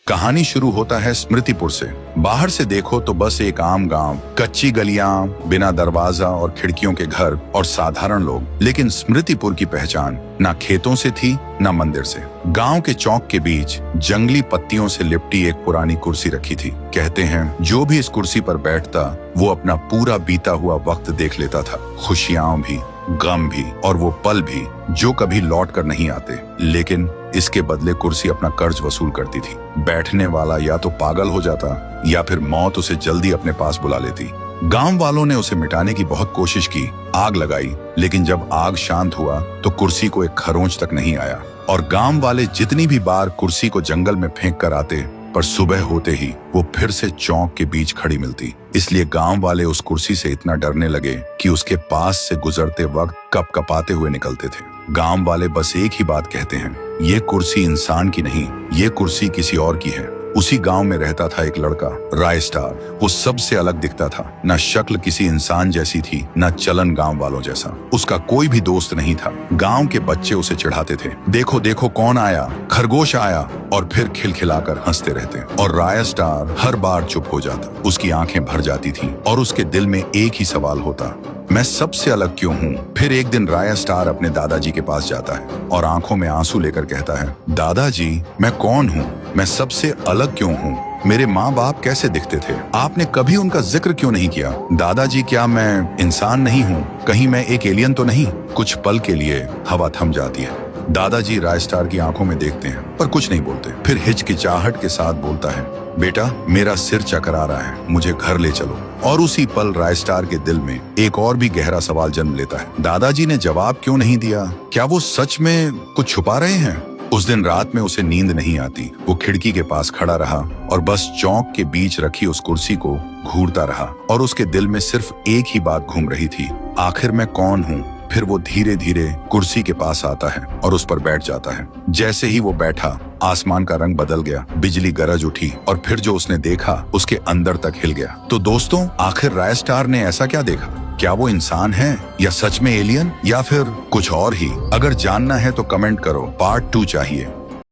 कहानी शुरू होता है स्मृतिपुर से। बाहर से देखो तो बस एक आम गांव, कच्ची गलियां, बिना दरवाजा और खिड़कियों के घर और साधारण लोग। लेकिन स्मृतिपुर की पहचान ना खेतों से थी ना मंदिर से। गांव के चौक के बीच जंगली पत्तियों से लिपटी एक पुरानी कुर्सी रखी थी। कहते हैं जो भी इस कुर्सी पर बैठता वो अपना पूरा बीता हुआ वक्त देख लेता था, खुशियां भी, गम भी और वो पल भी जो कभी लौट कर नहीं आते। लेकिन इसके बदले कुर्सी अपना कर्ज वसूल करती थी। बैठने वाला या तो पागल हो जाता या फिर मौत उसे जल्दी अपने पास बुला लेती। गांव वालों ने उसे मिटाने की बहुत कोशिश की, आग लगाई, लेकिन जब आग शांत हुआ तो कुर्सी को एक खरोंच तक नहीं आया। और गांव वाले जितनी भी बार कुर्सी को जंगल में फेंक कर आते, पर सुबह होते ही वो फिर से चौक के बीच खड़ी मिलती। इसलिए गांव वाले उस कुर्सी से इतना डरने लगे कि उसके पास से गुजरते वक्त कपकपाते हुए निकलते थे। गांव वाले बस एक ही बात कहते हैं, ये कुर्सी इंसान की नहीं, ये कुर्सी किसी और की है। उसी गांव में रहता था एक लड़का, राय स्टार। वो सबसे अलग दिखता था, ना शक्ल किसी इंसान जैसी थी, ना चलन गांव वालों जैसा। उसका कोई भी दोस्त नहीं था। गांव के बच्चे उसे चिढ़ाते थे, देखो देखो कौन आया, खरगोश आया, और फिर खिलखिलाकर हंसते रहते। और राय स्टार हर बार चुप हो जाता। उसकी आंखें भर जाती थी और उसके दिल में एक ही सवाल होता, मैं सबसे अलग क्यों हूँ। फिर एक दिन राय स्टार अपने दादाजी के पास जाता है और आंखों में आंसू लेकर कहता है, दादाजी मैं कौन हूँ, मैं सबसे अलग क्यों हूँ, मेरे माँ बाप कैसे दिखते थे, आपने कभी उनका जिक्र क्यों नहीं किया। दादाजी क्या मैं इंसान नहीं हूँ, कहीं मैं एक एलियन तो नहीं। कुछ पल के लिए हवा थम जाती है। दादाजी राय स्टार की आंखों में देखते हैं पर कुछ नहीं बोलते। फिर हिचकिचाहट के साथ बोलता है, बेटा मेरा सिर चकरा रहा है, मुझे घर ले चलो। और उसी पल राय स्टार के दिल में एक और भी गहरा सवाल जन्म लेता है, दादाजी ने जवाब क्यों नहीं दिया, क्या वो सच में कुछ छुपा रहे हैं। उस दिन रात में उसे नींद नहीं आती। वो खिड़की के पास खड़ा रहा और बस चौक के बीच रखी उस कुर्सी को घूरता रहा। और उसके दिल में सिर्फ एक ही बात घूम रही थी, आखिर मैं कौन हूँ। फिर वो धीरे धीरे कुर्सी के पास आता है और उस पर बैठ जाता है। जैसे ही वो बैठा, आसमान का रंग बदल गया, बिजली गरज उठी और फिर जो उसने देखा उसके अंदर तक हिल गया। तो दोस्तों, आखिर राय स्टार ने ऐसा क्या देखा? क्या वो इंसान है या सच में एलियन या फिर कुछ और ही? अगर जानना है तो कमेंट करो, पार्ट 2 चाहिए।